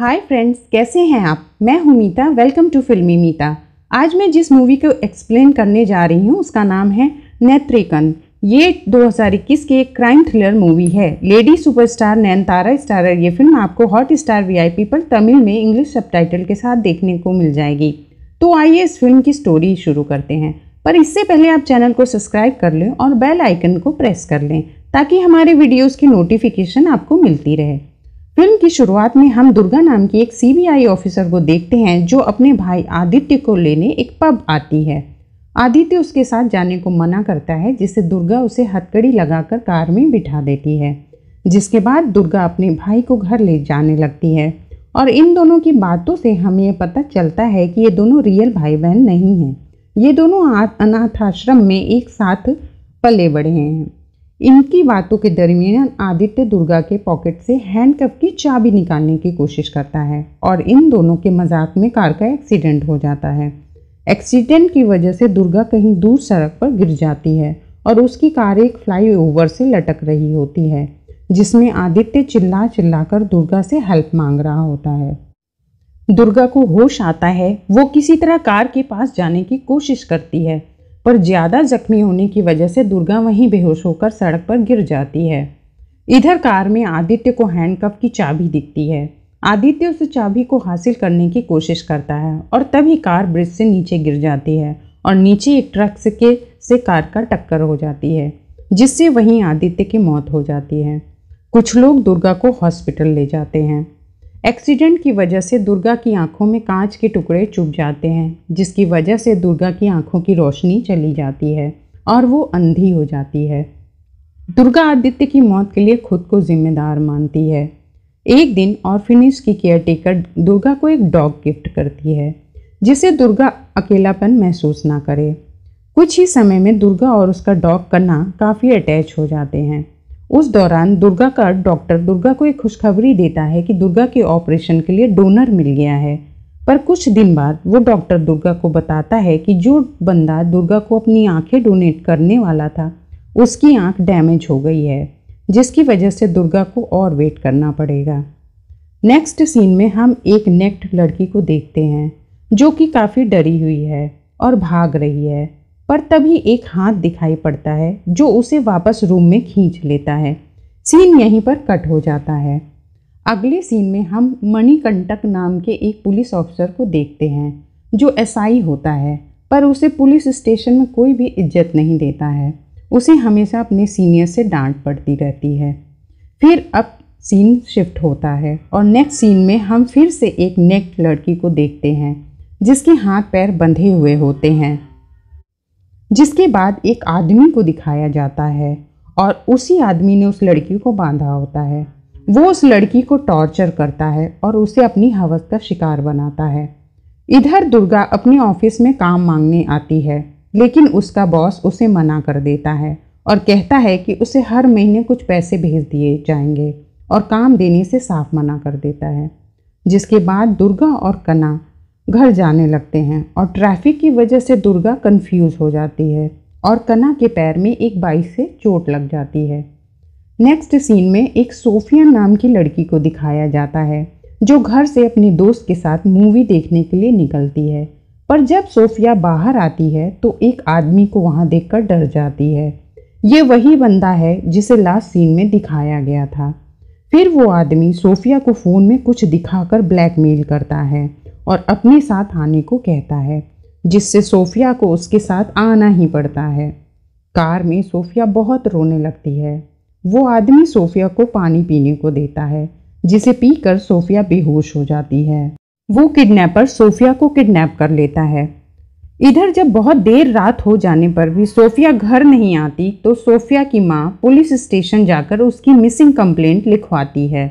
Hi friends, कैसे हैं आप। मैं हूं मीता। वेलकम टू फिल्मी मीता। आज मैं जिस मूवी को एक्सप्लेन करने जा रही हूं उसका नाम है नेत्रिकन। ये 2021 की एक क्राइम थ्रिलर मूवी है। लेडी सुपरस्टार नयनतारा स्टारर ये फिल्म आपको हॉटस्टार वीआईपी पर तमिल में इंग्लिश सबटाइटल के साथ देखने को मिल जाएगी। तो आइए इस फिल्म की स्टोरी शुरू करते हैं। पर इससे पहले आप चैनल को सब्सक्राइब कर लें और बेल आइकन को प्रेस कर लें ताकि हमारे वीडियोज़ की नोटिफिकेशन आपको मिलती रहे। फिल्म की शुरुआत में हम दुर्गा नाम की एक सीबीआई ऑफिसर को देखते हैं जो अपने भाई आदित्य को लेने एक पब आती है। आदित्य उसके साथ जाने को मना करता है, जिससे दुर्गा उसे हथकड़ी लगाकर कार में बिठा देती है। जिसके बाद दुर्गा अपने भाई को घर ले जाने लगती है और इन दोनों की बातों से हमें ये पता चलता है कि ये दोनों रियल भाई बहन नहीं हैं। ये दोनों अनाथ आश्रम में एक साथ पले बढ़े हैं। इनकी बातों के दरमियान आदित्य दुर्गा के पॉकेट से हैंडकफ की चाबी निकालने की कोशिश करता है और इन दोनों के मजाक में कार का एक्सीडेंट हो जाता है। एक्सीडेंट की वजह से दुर्गा कहीं दूर सड़क पर गिर जाती है और उसकी कार एक फ्लाईओवर से लटक रही होती है, जिसमें आदित्य चिल्ला चिल्लाकर दुर्गा से हेल्प मांग रहा होता है। दुर्गा को होश आता है। वो किसी तरह कार के पास जाने की कोशिश करती है, पर ज़्यादा जख्मी होने की वजह से दुर्गा वहीं बेहोश होकर सड़क पर गिर जाती है। इधर कार में आदित्य को हैंडकफ की चाबी दिखती है। आदित्य उस चाबी को हासिल करने की कोशिश करता है और तभी कार ब्रिज से नीचे गिर जाती है और नीचे एक ट्रक से कार का टक्कर हो जाती है, जिससे वहीं आदित्य की मौत हो जाती है। कुछ लोग दुर्गा को हॉस्पिटल ले जाते हैं। एक्सीडेंट की वजह से दुर्गा की आंखों में कांच के टुकड़े चुभ जाते हैं, जिसकी वजह से दुर्गा की आंखों की रोशनी चली जाती है और वो अंधी हो जाती है। दुर्गा आदित्य की मौत के लिए खुद को जिम्मेदार मानती है। एक दिन ऑर्फनेज की केयरटेकर दुर्गा को एक डॉग गिफ्ट करती है, जिससे दुर्गा अकेलापन महसूस ना करे। कुछ ही समय में दुर्गा और उसका डॉग कन्ना काफ़ी अटैच हो जाते हैं। उस दौरान दुर्गा का डॉक्टर दुर्गा को एक खुशखबरी देता है कि दुर्गा के ऑपरेशन के लिए डोनर मिल गया है। पर कुछ दिन बाद वो डॉक्टर दुर्गा को बताता है कि जो बंदा दुर्गा को अपनी आंखें डोनेट करने वाला था, उसकी आंख डैमेज हो गई है, जिसकी वजह से दुर्गा को और वेट करना पड़ेगा। नेक्स्ट सीन में हम एक नेक्ड लड़की को देखते हैं जो कि काफ़ी डरी हुई है और भाग रही है। पर तभी एक हाथ दिखाई पड़ता है जो उसे वापस रूम में खींच लेता है। सीन यहीं पर कट हो जाता है। अगले सीन में हम मणिकंटक नाम के एक पुलिस ऑफिसर को देखते हैं जो एसआई होता है, पर उसे पुलिस स्टेशन में कोई भी इज्जत नहीं देता है। उसे हमेशा अपने सीनियर से डांट पड़ती रहती है। फिर अब सीन शिफ्ट होता है और नेक्स्ट सीन में हम फिर से एक नेक्ड लड़की को देखते हैं जिसके हाथ पैर बंधे हुए होते हैं। जिसके बाद एक आदमी को दिखाया जाता है और उसी आदमी ने उस लड़की को बांधा होता है। वो उस लड़की को टॉर्चर करता है और उसे अपनी हवस का शिकार बनाता है। इधर दुर्गा अपने ऑफिस में काम मांगने आती है, लेकिन उसका बॉस उसे मना कर देता है और कहता है कि उसे हर महीने कुछ पैसे भेज दिए जाएंगे और काम देने से साफ मना कर देता है। जिसके बाद दुर्गा और कन्ना घर जाने लगते हैं और ट्रैफिक की वजह से दुर्गा कंफ्यूज हो जाती है और कन्ना के पैर में एक बाइक से चोट लग जाती है। नेक्स्ट सीन में एक सोफिया नाम की लड़की को दिखाया जाता है जो घर से अपने दोस्त के साथ मूवी देखने के लिए निकलती है। पर जब सोफिया बाहर आती है तो एक आदमी को वहां देखकर डर जाती है। ये वही बंदा है जिसे लास्ट सीन में दिखाया गया था। फिर वो आदमी सोफिया को फ़ोन में कुछ दिखाकर ब्लैकमेल करता है और अपने साथ आने को कहता है, जिससे सोफिया को उसके साथ आना ही पड़ता है। कार में सोफिया बहुत रोने लगती है। वो आदमी सोफिया को पानी पीने को देता है, जिसे पीकर सोफिया बेहोश हो जाती है। वो किडनैपर सोफिया को किडनैप कर लेता है। इधर जब बहुत देर रात हो जाने पर भी सोफिया घर नहीं आती तो सोफिया की माँ पुलिस स्टेशन जाकर उसकी मिसिंग कंप्लेंट लिखवाती है।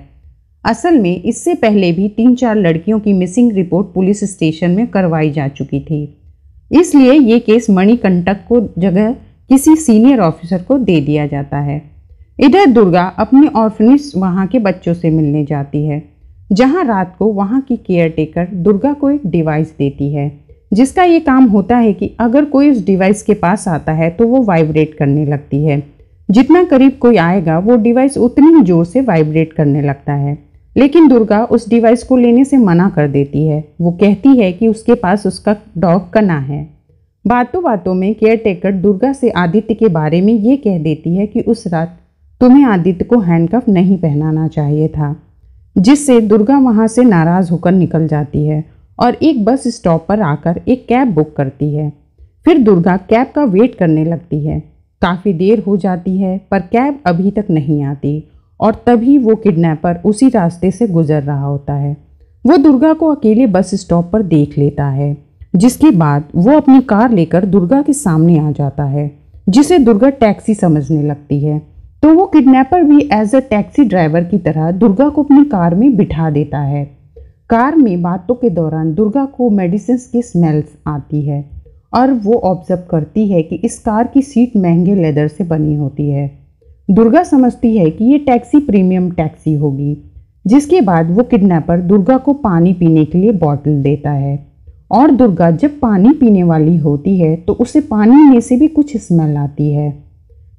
असल में इससे पहले भी 3-4 लड़कियों की मिसिंग रिपोर्ट पुलिस स्टेशन में करवाई जा चुकी थी, इसलिए ये केस मणिकंटक को जगह किसी सीनियर ऑफिसर को दे दिया जाता है। इधर दुर्गा अपने ऑर्फनेज वहाँ के बच्चों से मिलने जाती है, जहाँ रात को वहाँ की केयरटेकर दुर्गा को एक डिवाइस देती है, जिसका ये काम होता है कि अगर कोई उस डिवाइस के पास आता है तो वो वाइब्रेट करने लगती है। जितना करीब कोई आएगा वो डिवाइस उतनी ही जोर से वाइब्रेट करने लगता है, लेकिन दुर्गा उस डिवाइस को लेने से मना कर देती है। वो कहती है कि उसके पास उसका डॉग कना है। बातों बातों में केयरटेकर दुर्गा से आदित्य के बारे में ये कह देती है कि उस रात तुम्हें आदित्य को हैंडकफ नहीं पहनाना चाहिए था, जिससे दुर्गा वहाँ से नाराज़ होकर निकल जाती है और एक बस स्टॉप पर आकर एक कैब बुक करती है। फिर दुर्गा कैब का वेट करने लगती है। काफ़ी देर हो जाती है पर कैब अभी तक नहीं आती और तभी वो किडनैपर उसी रास्ते से गुजर रहा होता है। वो दुर्गा को अकेले बस स्टॉप पर देख लेता है, जिसके बाद वो अपनी कार लेकर दुर्गा के सामने आ जाता है, जिसे दुर्गा टैक्सी समझने लगती है। तो वो किडनैपर भी एज अ टैक्सी ड्राइवर की तरह दुर्गा को अपनी कार में बिठा देता है। कार में बातों के दौरान दुर्गा को मेडिसिन की स्मेल्स आती है और वो ऑब्जर्व करती है कि इस कार की सीट महंगे लेदर से बनी होती है। दुर्गा समझती है कि ये टैक्सी प्रीमियम टैक्सी होगी, जिसके बाद वो किडनैपर दुर्गा को पानी पीने के लिए बॉटल देता है और दुर्गा जब पानी पीने वाली होती है तो उसे पानी में से भी कुछ स्मेल आती है।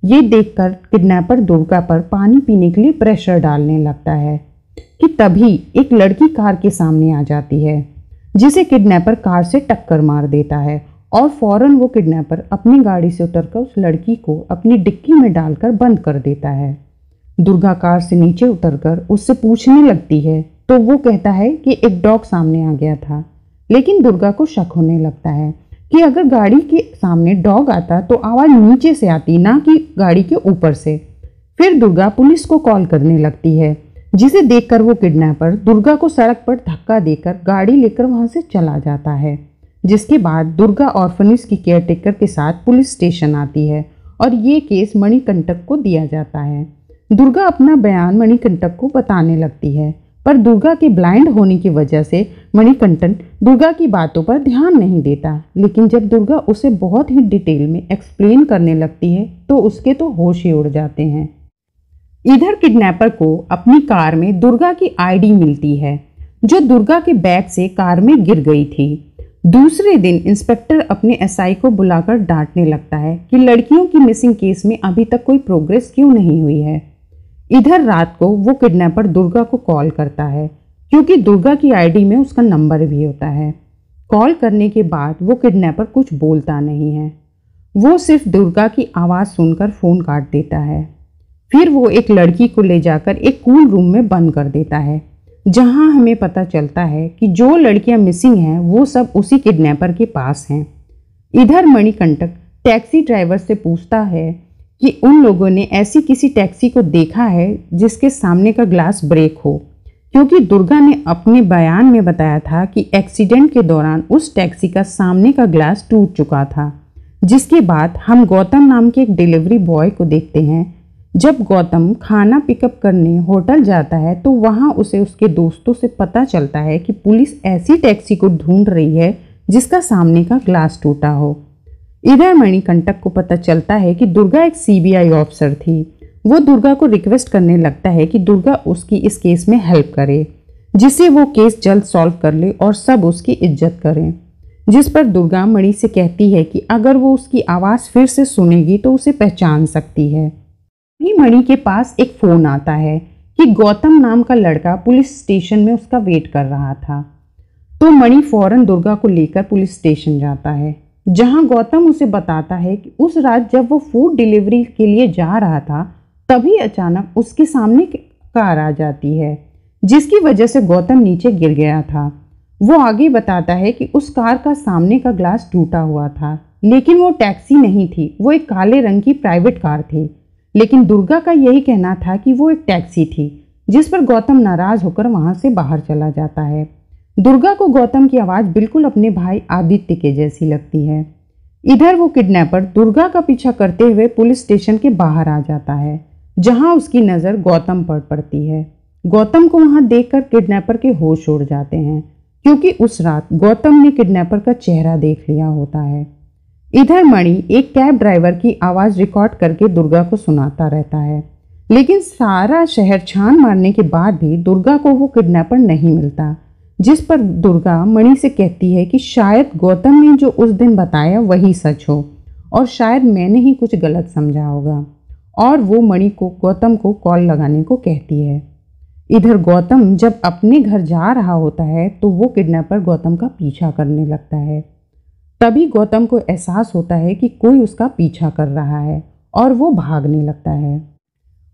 ये देखकर किडनैपर दुर्गा पर पानी पीने के लिए प्रेशर डालने लगता है कि तभी एक लड़की कार के सामने आ जाती है, जिसे किडनैपर कार से टक्कर मार देता है और फौरन वो किडनैपर अपनी गाड़ी से उतरकर उस लड़की को अपनी डिक्की में डालकर बंद कर देता है। दुर्गा कार से नीचे उतरकर उससे पूछने लगती है तो वो कहता है कि एक डॉग सामने आ गया था, लेकिन दुर्गा को शक होने लगता है कि अगर गाड़ी के सामने डॉग आता तो आवाज़ नीचे से आती, ना कि गाड़ी के ऊपर से। फिर दुर्गा पुलिस को कॉल करने लगती है, जिसे देखकर वो किडनैपर दुर्गा को सड़क पर धक्का देकर गाड़ी लेकर वहां से चला जाता है। जिसके बाद दुर्गा ऑर्फनेज की केयरटेकर के साथ पुलिस स्टेशन आती है और ये केस मणिकंटक को दिया जाता है। दुर्गा अपना बयान मणिकंटक को बताने लगती है, पर दुर्गा के ब्लाइंड होने की वजह से मणिकंटन दुर्गा की बातों पर ध्यान नहीं देता। लेकिन जब दुर्गा उसे बहुत ही डिटेल में एक्सप्लेन करने लगती है तो उसके तो होश ही उड़ जाते हैं। इधर किडनैपर को अपनी कार में दुर्गा की आईडी मिलती है, जो दुर्गा के बैग से कार में गिर गई थी। दूसरे दिन इंस्पेक्टर अपने एसआई को बुलाकर डांटने लगता है कि लड़कियों की मिसिंग केस में अभी तक कोई प्रोग्रेस क्यों नहीं हुई है। इधर रात को वो किडनैपर दुर्गा को कॉल करता है, क्योंकि दुर्गा की आईडी में उसका नंबर भी होता है। कॉल करने के बाद वो किडनैपर कुछ बोलता नहीं है, वो सिर्फ दुर्गा की आवाज़ सुनकर फ़ोन काट देता है। फिर वो एक लड़की को ले जाकर एक कूल रूम में बंद कर देता है, जहां हमें पता चलता है कि जो लड़कियां मिसिंग हैं वो सब उसी किडनैपर के पास हैं। इधर मणिकंटक टैक्सी ड्राइवर से पूछता है कि उन लोगों ने ऐसी किसी टैक्सी को देखा है जिसके सामने का ग्लास ब्रेक हो, क्योंकि दुर्गा ने अपने बयान में बताया था कि एक्सीडेंट के दौरान उस टैक्सी का सामने का ग्लास टूट चुका था। जिसके बाद हम गौतम नाम के एक डिलीवरी बॉय को देखते हैं। जब गौतम खाना पिकअप करने होटल जाता है तो वहाँ उसे उसके दोस्तों से पता चलता है कि पुलिस ऐसी टैक्सी को ढूंढ रही है जिसका सामने का ग्लास टूटा हो। इधर मणिकंटक को पता चलता है कि दुर्गा एक सीबीआई ऑफिसर थी। वो दुर्गा को रिक्वेस्ट करने लगता है कि दुर्गा उसकी इस केस में हेल्प करे, जिससे वो केस जल्द सॉल्व कर ले और सब उसकी इज्जत करें। जिस पर दुर्गा मणि से कहती है कि अगर वो उसकी आवाज़ फिर से सुनेगी तो उसे पहचान सकती है। मणि के पास एक फ़ोन आता है कि गौतम नाम का लड़का पुलिस स्टेशन में उसका वेट कर रहा था। तो मणि फौरन दुर्गा को लेकर पुलिस स्टेशन जाता है, जहां गौतम उसे बताता है कि उस रात जब वो फूड डिलीवरी के लिए जा रहा था तभी अचानक उसके सामने कार आ जाती है, जिसकी वजह से गौतम नीचे गिर गया था। वो आगे बताता है कि उस कार का सामने का ग्लास टूटा हुआ था, लेकिन वो टैक्सी नहीं थी, वो एक काले रंग की प्राइवेट कार थी। लेकिन दुर्गा का यही कहना था कि वो एक टैक्सी थी, जिस पर गौतम नाराज होकर वहां से बाहर चला जाता है। दुर्गा को गौतम की आवाज़ बिल्कुल अपने भाई आदित्य के जैसी लगती है। इधर वो किडनैपर दुर्गा का पीछा करते हुए पुलिस स्टेशन के बाहर आ जाता है, जहां उसकी नज़र गौतम पर पड़ती है। गौतम को वहां देखकर किडनैपर के होश उड़ जाते हैं, क्योंकि उस रात गौतम ने किडनैपर का चेहरा देख लिया होता है। इधर मणि एक कैब ड्राइवर की आवाज़ रिकॉर्ड करके दुर्गा को सुनाता रहता है, लेकिन सारा शहर छान मारने के बाद भी दुर्गा को वो किडनैपर नहीं मिलता। जिस पर दुर्गा मणि से कहती है कि शायद गौतम ने जो उस दिन बताया वही सच हो और शायद मैंने ही कुछ गलत समझा होगा, और वो मणि को गौतम को कॉल लगाने को कहती है। इधर गौतम जब अपने घर जा रहा होता है तो वो किडनैपर गौतम का पीछा करने लगता है। तभी गौतम को एहसास होता है कि कोई उसका पीछा कर रहा है और वो भागने लगता है।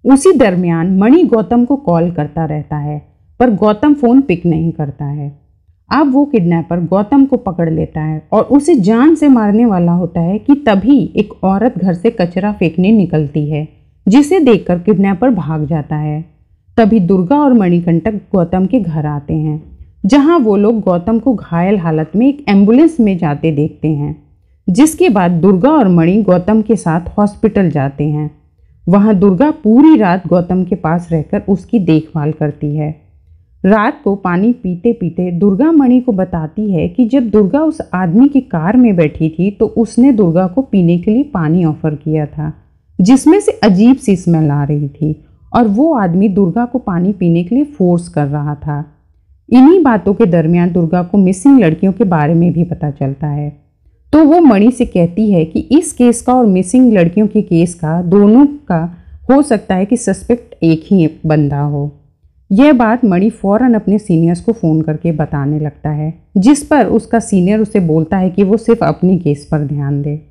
उसी दरमियान मणि गौतम को कॉल करता रहता है पर गौतम फ़ोन पिक नहीं करता है। अब वो किडनैपर गौतम को पकड़ लेता है और उसे जान से मारने वाला होता है कि तभी एक औरत घर से कचरा फेंकने निकलती है, जिसे देखकर किडनैपर भाग जाता है। तभी दुर्गा और मणिकंटक गौतम के घर आते हैं, जहां वो लोग गौतम को घायल हालत में एक एम्बुलेंस में जाते देखते हैं। जिसके बाद दुर्गा और मणि गौतम के साथ हॉस्पिटल जाते हैं। वहां दुर्गा पूरी रात गौतम के पास रहकर उसकी देखभाल करती है। रात को पानी पीते पीते दुर्गा मणि को बताती है कि जब दुर्गा उस आदमी की कार में बैठी थी तो उसने दुर्गा को पीने के लिए पानी ऑफर किया था, जिसमें से अजीब सी स्मेल आ रही थी और वो आदमी दुर्गा को पानी पीने के लिए फोर्स कर रहा था। इन्हीं बातों के दरमियान दुर्गा को मिसिंग लड़कियों के बारे में भी पता चलता है, तो वो मणि से कहती है कि इस केस का और मिसिंग लड़कियों के केस का दोनों का हो सकता है कि सस्पेक्ट एक ही बंदा हो। यह बात मणि फौरन अपने सीनियर्स को फ़ोन करके बताने लगता है, जिस पर उसका सीनियर उसे बोलता है कि वो सिर्फ अपनी केस पर ध्यान दे।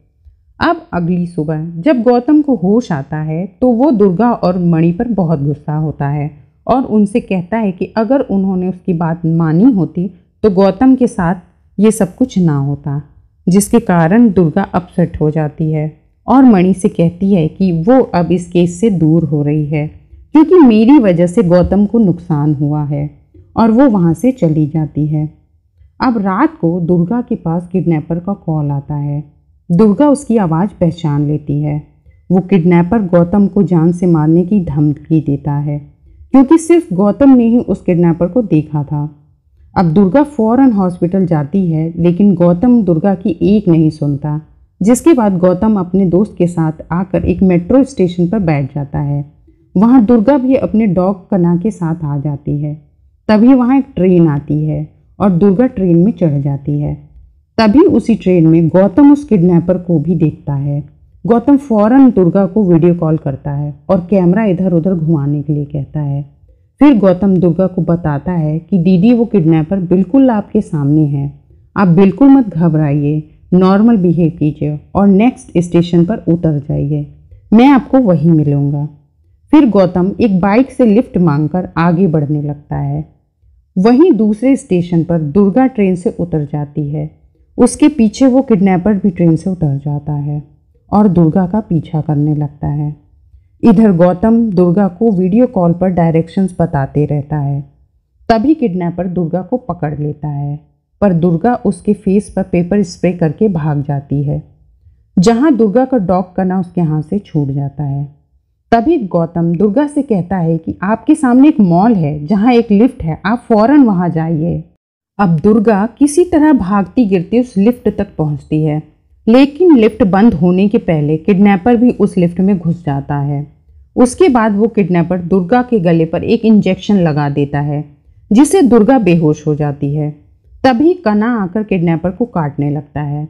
अब अगली सुबह जब गौतम को होश आता है तो वो दुर्गा और मणि पर बहुत गुस्सा होता है और उनसे कहता है कि अगर उन्होंने उसकी बात मानी होती तो गौतम के साथ ये सब कुछ ना होता, जिसके कारण दुर्गा अपसेट हो जाती है और मणि से कहती है कि वो अब इस केस से दूर हो रही है क्योंकि मेरी वजह से गौतम को नुकसान हुआ है, और वो वहाँ से चली जाती है। अब रात को दुर्गा के पास किडनैपर का कॉल आता है। दुर्गा उसकी आवाज़ पहचान लेती है। वो किडनैपर गौतम को जान से मारने की धमकी देता है क्योंकि सिर्फ गौतम ने ही उस किडनैपर को देखा था। अब दुर्गा फौरन हॉस्पिटल जाती है, लेकिन गौतम दुर्गा की एक नहीं सुनता, जिसके बाद गौतम अपने दोस्त के साथ आकर एक मेट्रो स्टेशन पर बैठ जाता है। वहाँ दुर्गा भी अपने डॉग कना के साथ आ जाती है। तभी वहाँ एक ट्रेन आती है और दुर्गा ट्रेन में चढ़ जाती है। तभी उसी ट्रेन में गौतम उस किडनैपर को भी देखता है। गौतम फौरन दुर्गा को वीडियो कॉल करता है और कैमरा इधर उधर घुमाने के लिए कहता है। फिर गौतम दुर्गा को बताता है कि दीदी वो किडनैपर बिल्कुल आपके सामने है, आप बिल्कुल मत घबराइए, नॉर्मल बिहेव कीजिए और नेक्स्ट स्टेशन पर उतर जाइए, मैं आपको वहीं मिलूँगा। फिर गौतम एक बाइक से लिफ्ट मांगकर आगे बढ़ने लगता है। वहीं दूसरे स्टेशन पर दुर्गा ट्रेन से उतर जाती है। उसके पीछे वो किडनैपर भी ट्रेन से उतर जाता है और दुर्गा का पीछा करने लगता है। इधर गौतम दुर्गा को वीडियो कॉल पर डायरेक्शंस बताते रहता है। तभी किडनैपर दुर्गा को पकड़ लेता है, पर दुर्गा उसके फेस पर पेपर स्प्रे करके भाग जाती है, जहां दुर्गा का डॉग कना उसके हाथ से छूट जाता है। तभी गौतम दुर्गा से कहता है कि आपके सामने एक मॉल है जहां एक लिफ्ट है, आप फौरन वहां जाइए। अब दुर्गा किसी तरह भागती गिरती उस लिफ्ट तक पहुंचती है, लेकिन लिफ्ट बंद होने के पहले किडनैपर भी उस लिफ्ट में घुस जाता है। उसके बाद वो किडनैपर दुर्गा के गले पर एक इंजेक्शन लगा देता है, जिससे दुर्गा बेहोश हो जाती है। तभी कना आकर किडनैपर को काटने लगता है।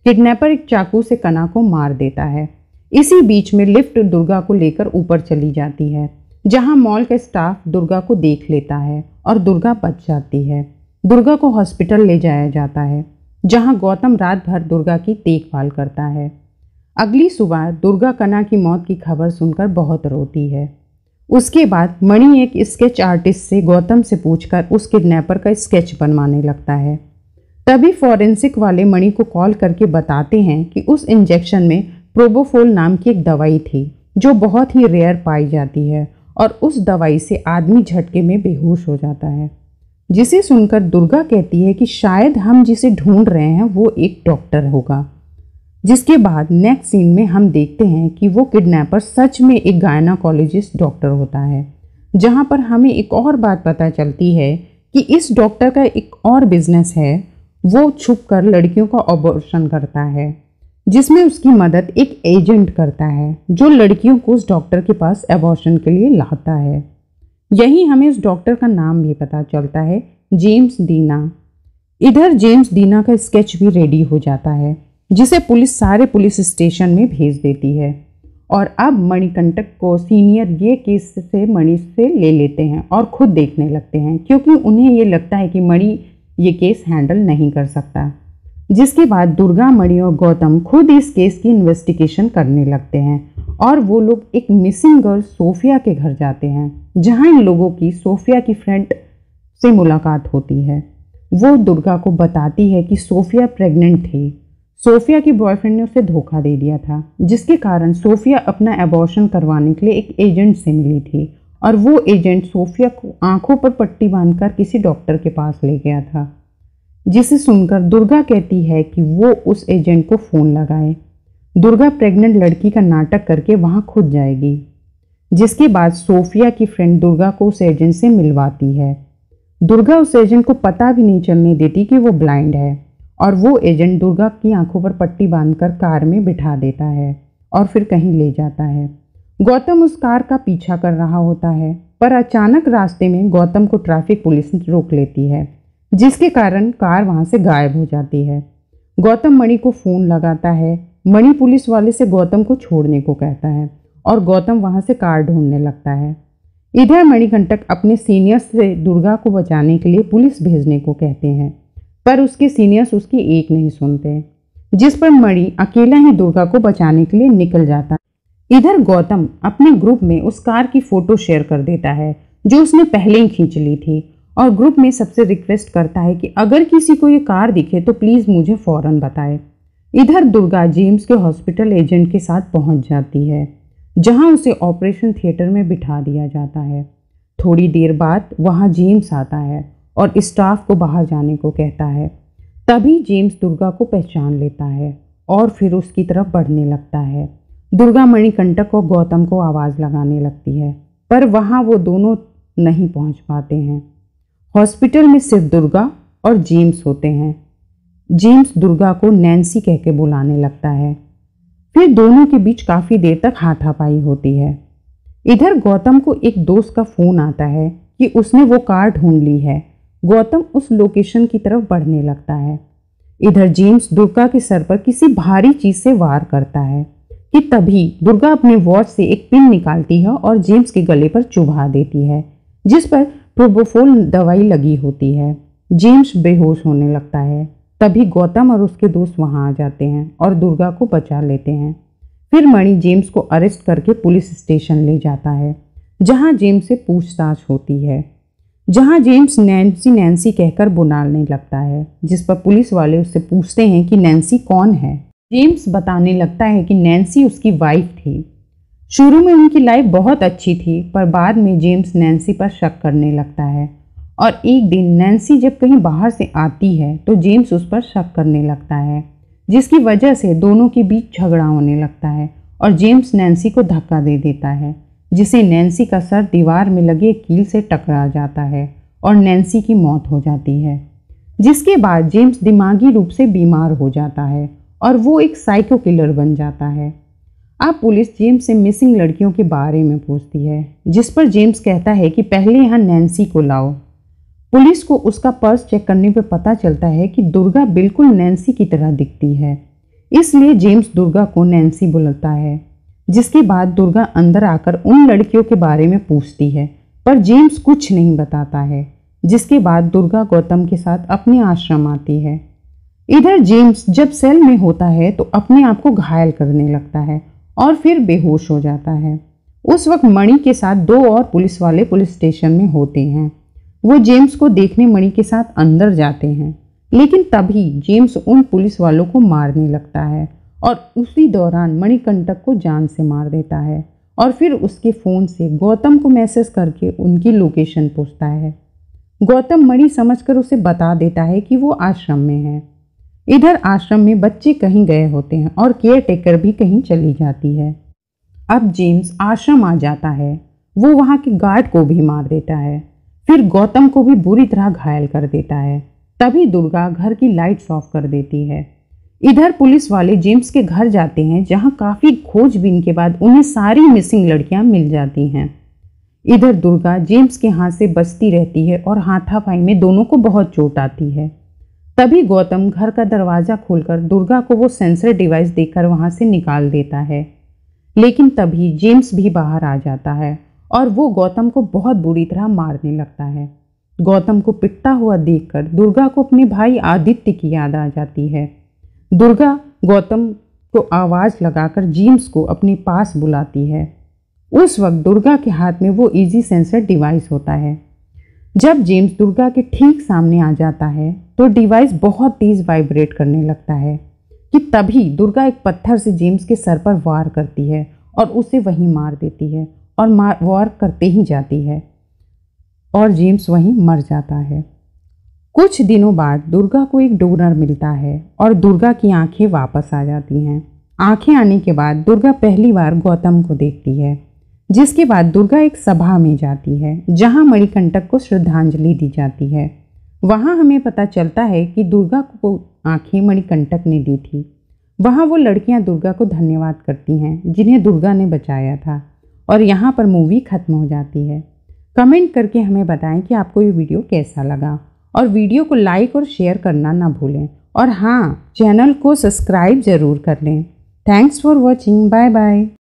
किडनैपर एक चाकू से कना को मार देता है। इसी बीच में लिफ्ट दुर्गा को लेकर ऊपर चली जाती है, जहां मॉल का स्टाफ दुर्गा को देख लेता है और दुर्गा बच जाती है। दुर्गा को हॉस्पिटल ले जाया जाता है, जहां गौतम रात भर दुर्गा की देखभाल करता है। अगली सुबह दुर्गा कना की मौत की खबर सुनकर बहुत रोती है। उसके बाद मणि एक स्केच आर्टिस्ट से गौतम से पूछकर उस किडनैपर का स्केच बनवाने लगता है। तभी फॉरेंसिक वाले मणि को कॉल करके बताते हैं कि उस इंजेक्शन में प्रोबोफोल नाम की एक दवाई थी, जो बहुत ही रेयर पाई जाती है, और उस दवाई से आदमी झटके में बेहोश हो जाता है। जिसे सुनकर दुर्गा कहती है कि शायद हम जिसे ढूंढ रहे हैं वो एक डॉक्टर होगा। जिसके बाद नेक्स्ट सीन में हम देखते हैं कि वो किडनैपर सच में एक गायनाकोलॉजिस्ट डॉक्टर होता है, जहां पर हमें एक और बात पता चलती है कि इस डॉक्टर का एक और बिजनेस है। वो छुपकर लड़कियों का अबॉर्शन करता है, जिसमें उसकी मदद एक एजेंट करता है, जो लड़कियों को उस डॉक्टर के पास अबॉर्शन के लिए लाता है। यही हमें उस डॉक्टर का नाम भी पता चलता है, जेम्स दीना। इधर जेम्स दीना का स्केच भी रेडी हो जाता है, जिसे पुलिस सारे पुलिस स्टेशन में भेज देती है, और अब मणिकंटक को सीनियर ये केस से मणि से ले लेते हैं और खुद देखने लगते हैं, क्योंकि उन्हें ये लगता है कि मणि ये केस हैंडल नहीं कर सकता। जिसके बाद दुर्गा, मणि और गौतम खुद इस केस की इन्वेस्टिगेशन करने लगते हैं और वो लोग एक मिसिंग गर्ल सोफिया के घर जाते हैं, जहां इन लोगों की सोफिया की फ्रेंड से मुलाकात होती है। वो दुर्गा को बताती है कि सोफिया प्रेग्नेंट थी। सोफिया के बॉयफ्रेंड ने उसे धोखा दे दिया था, जिसके कारण सोफिया अपना एबॉर्शन करवाने के लिए एक एजेंट से मिली थी और वो एजेंट सोफिया को आंखों पर पट्टी बांधकर किसी डॉक्टर के पास ले गया था। जिसे सुनकर दुर्गा कहती है कि वो उस एजेंट को फ़ोन लगाए। दुर्गा प्रेग्नेंट लड़की का नाटक करके वहाँ खुद जाएगी, जिसके बाद सोफिया की फ्रेंड दुर्गा को उस एजेंट से मिलवाती है। दुर्गा उस एजेंट को पता भी नहीं चलने देती कि वो ब्लाइंड है और वो एजेंट दुर्गा की आंखों पर पट्टी बांधकर कार में बिठा देता है और फिर कहीं ले जाता है। गौतम उस कार का पीछा कर रहा होता है, पर अचानक रास्ते में गौतम को ट्रैफिक पुलिस रोक लेती है, जिसके कारण कार वहां से गायब हो जाती है। गौतम मणि को फ़ोन लगाता है। मणि पुलिस वाले से गौतम को छोड़ने को कहता है और गौतम वहां से कार ढूंढने लगता है। इधर मणिकंटक अपने सीनियर्स से दुर्गा को बचाने के लिए पुलिस भेजने को कहते हैं, पर उसके सीनियर्स उसकी एक नहीं सुनते, जिस पर मणि अकेला ही दुर्गा को बचाने के लिए निकल जाता है। इधर गौतम अपने ग्रुप में उस कार की फ़ोटो शेयर कर देता है जो उसने पहले ही खींच ली थी और ग्रुप में सबसे रिक्वेस्ट करता है कि अगर किसी को ये कार दिखे तो प्लीज़ मुझे फ़ौरन बताए। इधर दुर्गा जेम्स के हॉस्पिटल एजेंट के साथ पहुंच जाती है, जहां उसे ऑपरेशन थिएटर में बिठा दिया जाता है। थोड़ी देर बाद वहां जेम्स आता है और स्टाफ को बाहर जाने को कहता है। तभी जेम्स दुर्गा को पहचान लेता है और फिर उसकी तरफ बढ़ने लगता है। दुर्गा मणिकंटक और गौतम को आवाज़ लगाने लगती है, पर वहाँ वो दोनों नहीं पहुँच पाते हैं। हॉस्पिटल में सिर्फ दुर्गा और जेम्स होते हैं। जेम्स दुर्गा को नैन्सी कह के बुलाने लगता है। फिर दोनों के बीच काफ़ी देर तक हाथापाई होती है। इधर गौतम को एक दोस्त का फ़ोन आता है कि उसने वो कार ढूंढ ली है। गौतम उस लोकेशन की तरफ बढ़ने लगता है। इधर जेम्स दुर्गा के सर पर किसी भारी चीज़ से वार करता है कि तभी दुर्गा अपने वॉच से एक पिन निकालती है और जेम्स के गले पर चुभा देती है, जिस पर प्रोपोफोल दवाई लगी होती है। जेम्स बेहोश होने लगता है। तभी गौतम और उसके दोस्त वहां आ जाते हैं और दुर्गा को बचा लेते हैं। फिर मणि जेम्स को अरेस्ट करके पुलिस स्टेशन ले जाता है, जहां जेम्स से पूछताछ होती है, जहां जेम्स नैन्सी नैन्सी कहकर बुलाने लगता है, जिस पर पुलिस वाले उससे पूछते हैं कि नैन्सी कौन है। जेम्स बताने लगता है कि नैन्सी उसकी वाइफ थी। शुरू में उनकी लाइफ बहुत अच्छी थी, पर बाद में जेम्स नैन्सी पर शक करने लगता है और एक दिन नैन्सी जब कहीं बाहर से आती है तो जेम्स उस पर शक करने लगता है, जिसकी वजह से दोनों के बीच झगड़ा होने लगता है और जेम्स नैन्सी को धक्का दे देता है, जिसे नैन्सी का सर दीवार में लगे कील से टकरा जाता है और नैन्सी की मौत हो जाती है। जिसके बाद जेम्स दिमागी रूप से बीमार हो जाता है और वो एक साइको किलर बन जाता है। अब पुलिस जेम्स से मिसिंग लड़कियों के बारे में पूछती है, जिस पर जेम्स कहता है कि पहले यहाँ नैन्सी को लाओ। पुलिस को उसका पर्स चेक करने पर पता चलता है कि दुर्गा बिल्कुल नैन्सी की तरह दिखती है, इसलिए जेम्स दुर्गा को नैन्सी बुलाता है। जिसके बाद दुर्गा अंदर आकर उन लड़कियों के बारे में पूछती है, पर जेम्स कुछ नहीं बताता है। जिसके बाद दुर्गा गौतम के साथ अपने आश्रम आती है। इधर जेम्स जब सेल में होता है तो अपने आप को घायल करने लगता है और फिर बेहोश हो जाता है। उस वक्त मणि के साथ दो और पुलिस वाले पुलिस स्टेशन में होते हैं। वो जेम्स को देखने मणि के साथ अंदर जाते हैं, लेकिन तभी जेम्स उन पुलिस वालों को मारने लगता है और उसी दौरान मणिकंटक को जान से मार देता है और फिर उसके फ़ोन से गौतम को मैसेज करके उनकी लोकेशन पूछता है। गौतम मणि समझकर उसे बता देता है कि वो आश्रम में है। इधर आश्रम में बच्चे कहीं गए होते हैं और केयर टेकर भी कहीं चली जाती है। अब जेम्स आश्रम आ जाता है। वो वहाँ के गार्ड को भी मार देता है, फिर गौतम को भी बुरी तरह घायल कर देता है। तभी दुर्गा घर की लाइट्स ऑफ कर देती है। इधर पुलिस वाले जेम्स के घर जाते हैं, जहाँ काफ़ी खोजबीन के बाद उन्हें सारी मिसिंग लड़कियाँ मिल जाती हैं। इधर दुर्गा जेम्स के हाथ से बचती रहती है और हाथापाई में दोनों को बहुत चोट आती है। तभी गौतम घर का दरवाज़ा खोलकर दुर्गा को वो सेंसर डिवाइस देकर वहाँ से निकाल देता है। लेकिन तभी जेम्स भी बाहर आ जाता है और वो गौतम को बहुत बुरी तरह मारने लगता है। गौतम को पिटता हुआ देखकर दुर्गा को अपने भाई आदित्य की याद आ जाती है। दुर्गा गौतम को आवाज़ लगाकर जेम्स को अपने पास बुलाती है। उस वक्त दुर्गा के हाथ में वो इजी सेंसर डिवाइस होता है। जब जेम्स दुर्गा के ठीक सामने आ जाता है तो डिवाइस बहुत तेज़ वाइब्रेट करने लगता है कि तभी दुर्गा एक पत्थर से जेम्स के सर पर वार करती है और उसे वहीं मार देती है और वार करते ही जाती है और जेम्स वहीं मर जाता है। कुछ दिनों बाद दुर्गा को एक डोनर मिलता है और दुर्गा की आंखें वापस आ जाती हैं। आंखें आने के बाद दुर्गा पहली बार गौतम को देखती है, जिसके बाद दुर्गा एक सभा में जाती है जहां मणिकंटक को श्रद्धांजलि दी जाती है। वहां हमें पता चलता है कि दुर्गा को आंखें मणिकंटक ने दी थी। वहां वो लड़कियां दुर्गा को धन्यवाद करती हैं जिन्हें दुर्गा ने बचाया था और यहाँ पर मूवी ख़त्म हो जाती है। कमेंट करके हमें बताएं कि आपको ये वीडियो कैसा लगा और वीडियो को लाइक और शेयर करना ना भूलें और हाँ, चैनल को सब्सक्राइब ज़रूर कर लें। Thanks for watching. Bye bye.